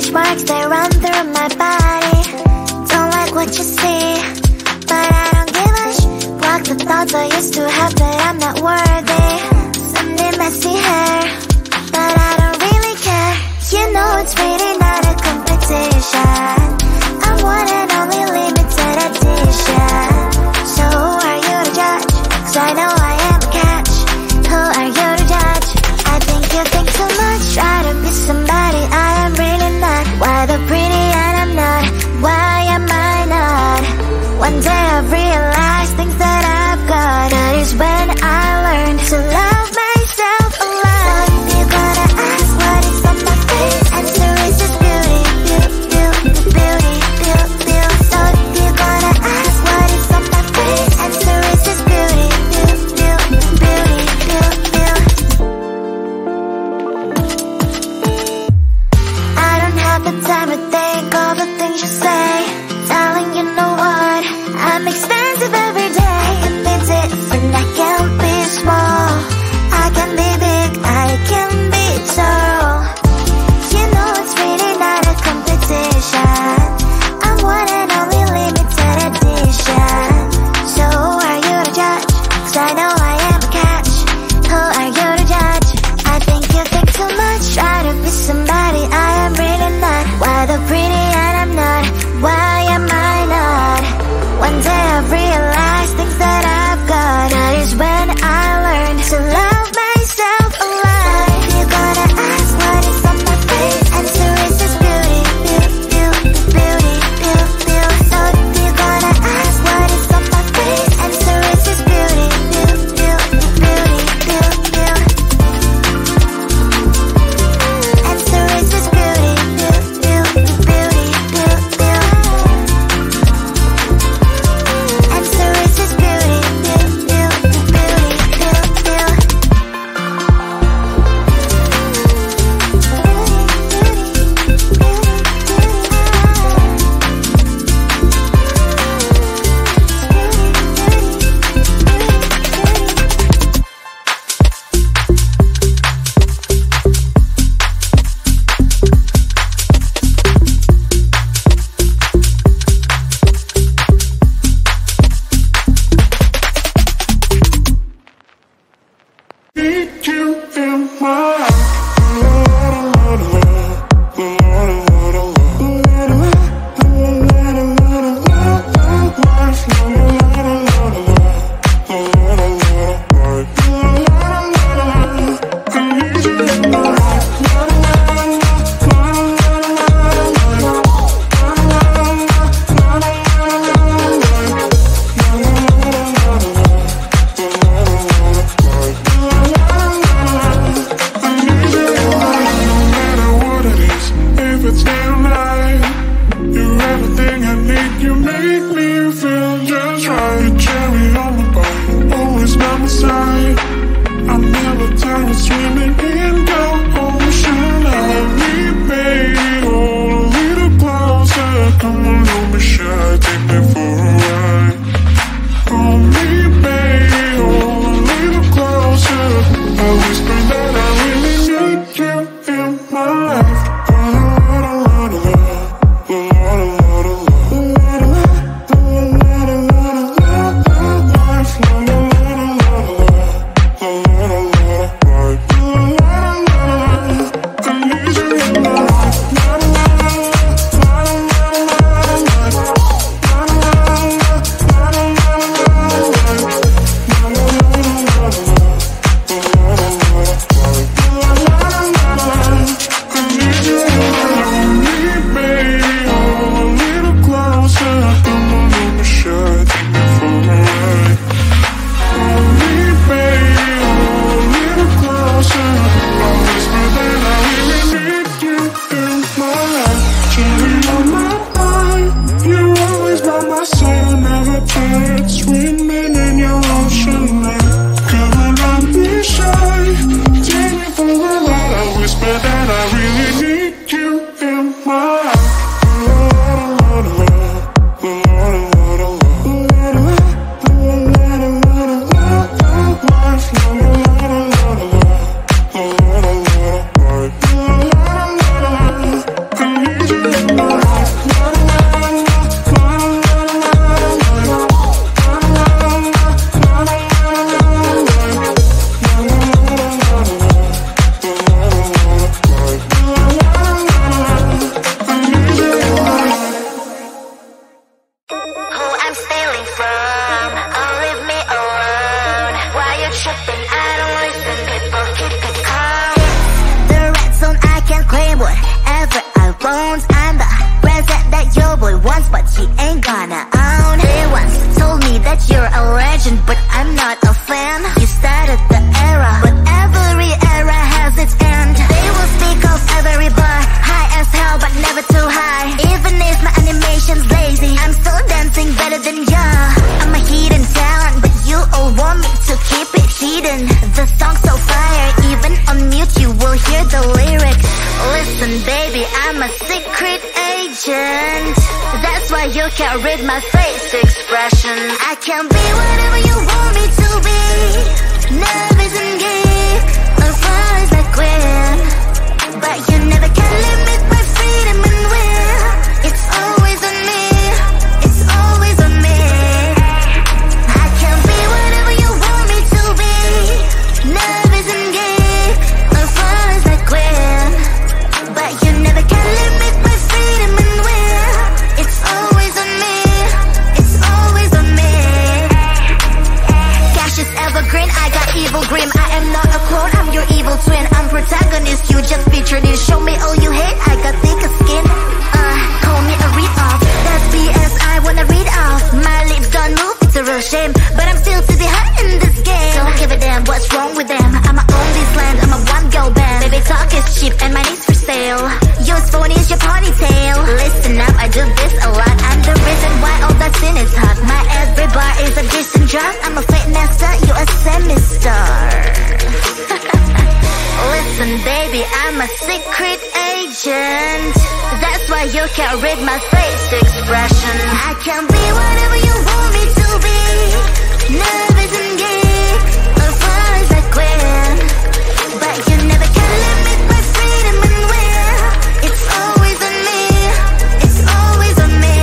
stretch marks that run through my body. Don't like what you see, but I don't give a block the thoughts I used to have that I'm not worthy. Sunday messy hair, but I don't really care. You know it's really not a competition. I'm one and only limited edition. So who are you to judge? 'Cause I know I am a catch. Who are you to judge? I think you think too much. Try to be somebody I am really not. Why the pretty and I'm not? Why am I not? One day I realized things that I've got. That is when I learned to love myself a lot. You're gonna ask what is on my face. Answer is just beauty, beauty, beauty, beauty, beauty. So you're gonna ask what is on my face. Answer is just beauty, beauty, beauty, beauty, beauty. I don't have the time to think all the things you say. Darling, you know what? I'm expensive every day. I can be different, I can be small. I can be big, I can be tall. You know it's really not a competition. I'm one and only limited edition. So who are you to judge? 'Cause I know I am a catch. Who are you to judge? I think you think too much. Try to be somebody I am really not. Why the pretty and I'm not? Why am I not? One day I realized things that I've got. That is when I learned to love myself a lot. You're gonna ask what is on my face. Answer is just beauty, beauty, beauty, beauty, beauty, beauty. So you're gonna ask what is on my face. Answer is just beauty, beauty, beauty, beauty, beauty, beauty. Answer is just beauty, beauty, beauty, beauty, beauty, beauty. Answer is just beauty, beauty, beauty, beauty, beauty, beauty. Need you in my swimming in the ocean. I'll be made all a little closer. Come on, don't be shy, take me for a ride. Hold me, baby, all a little closer. I whisper that I really need you in my life. I need you in my life. lyrics. Listen baby, I'm a secret agent. That's why you can't read my face expressions. I can be whatever you want me to be. Nervous and gay, or flies like Gwen. But you never can limit my freedom and will. It's always on me, it's always on me. I can be whatever you want me to be. Nervous and gay, or flies like Gwen. But you never can limit my freedom and will. It's always on me, it's always on me. Cash is evergreen, I got evil grim. I am not a clone, I'm your evil twin. I'm protagonist, you just featured in. Show me all you hate, I got thicker skin. Call me a read-off, that's BS I wanna read off. My lips don't move, it's a real shame. But I'm still to be hot in this game. Don't give a damn what's wrong with them. I'ma own this land, I'm a one-girl band. Baby talk is cheap and mine is for sale. Yours phone is your ponytail. Listen up, I do this a lot. I'm the reason why all that sin is hot. My every bar is a decent drop. I'm a fake master, you a semi-star. Listen baby, I'm a secret agent. That's why you can't read my face expression. I can be whatever you want me to be. Nervous and gay, or flies like Gwen. But you never can limit my freedom and will. It's always on me, it's always on me.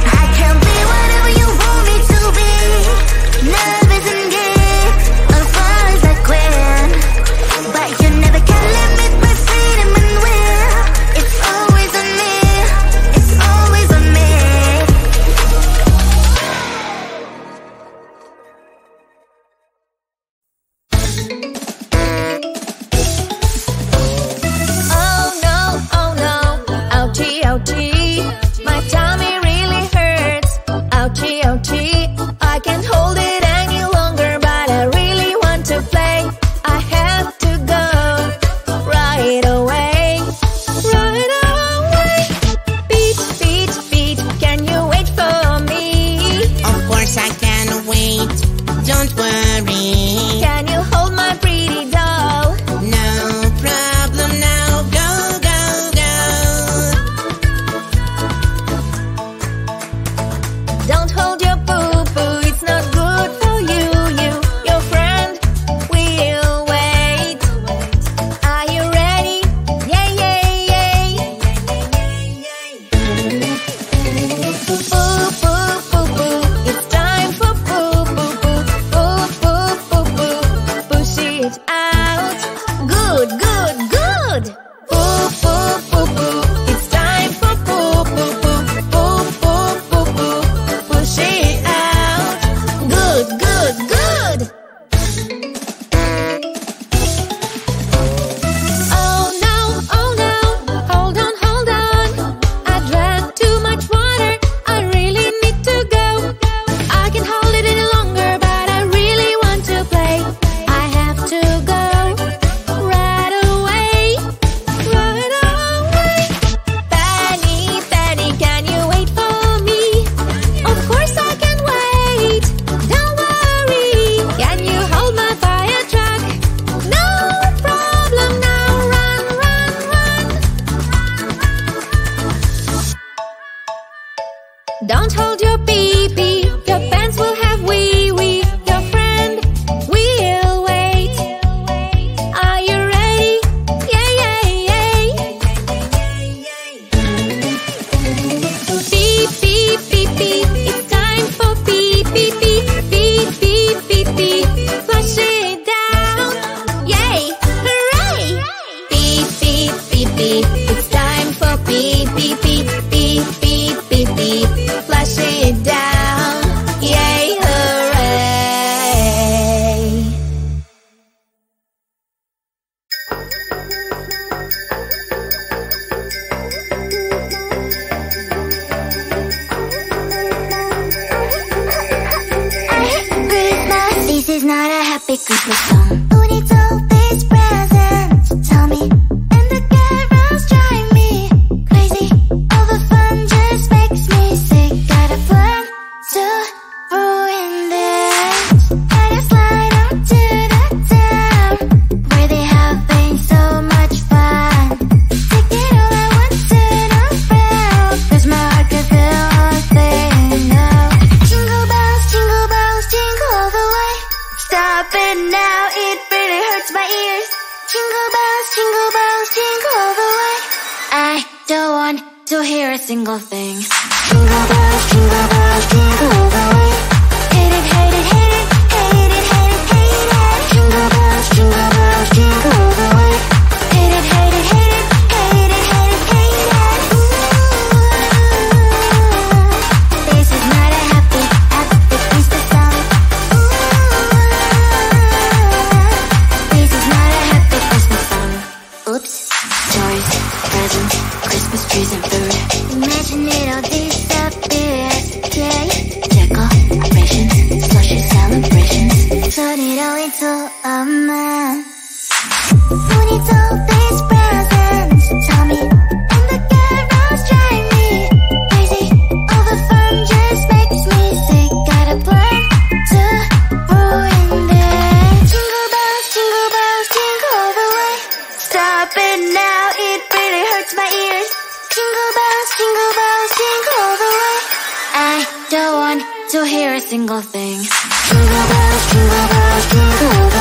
I can be whatever you want me to be. Nervous and gay, or flies like Gwen. But you never can limit my freedom and will. It's always on me, it's always on me. Oh no, ouchie, ouchie. My tummy really hurts. Ouchie, ouchie. I can't hold it any longer, but I really want to play. I have to go right away. Right away. Beat, beat, beat. Can you wait for me? Of course I can wait, don't worry. Can you hold my pretty doll? No problem now, go, go, go. Don't hold your poo-poo, it's not good for you. Your friend will wait. Are you ready? Yay, yay, yay. Poo, poo, poo, poo. It's time for poo, poo, poo. Poo, poo, poo, poo. Push it out. Good, good, good. Poo, poo, poo, poo. It's time for poo, poo, poo. Poo, poo, poo, poo. Push it out. Good, good, good. Oh no, hold on, hold on. I drank too much water, I really need to go. I can't hold it any longer, but I really want to play. I have to go right away, right away. Penny, Penny, can you wait for me? Of course I can wait, don't worry. Can you hold my fire truck? No problem now, run, run, run. Don't hold your pee-pee, your pants will have wee-wee. Your friend will wait. Are you ready? Yay, yay, yay. Beep, beep, beep, beep. It's time for beep, beep, beep. Beep, beep, beep, beep. Flush it down. Yay, hooray. Beep, beep, beep, beep. It's time for beep, beep, beep. Beep, beep, beep, beep. Flush it down. Yay, hooray. Christmas, this is not a happy Christmas song. Who needs all these presents? Tell me. And the carols drive me crazy. All the fun just makes me sick. Got a plan to ruin this. Gotta slide onto the town where they have things so don't want to hear a single thing. Jingle bells, jingle all the way. Hate it, hate it, hate it, hate it, hate it, hate it. Jingle bells, jingle all the way. Hate it, hate it, hate it, hate it, hate it, hate it. Ooh, this is not a happy Easter song. This is not a happy Christmas song. Oops. Toys, presents, Christmas trees and food. Imagine it all disappears. Yay. Decorations, slushy celebrations. Turn it all into a man. Who needs all these presents? Tommy and the carols drive me crazy. All the fun just makes me sick. Got a plan to ruin it. Jingle bells, jingle all the way. Stop it now, it really hurts my ears. Jingle bells, jingle all the way. I don't want to hear a single thing. Jingle bells, jingle all the way.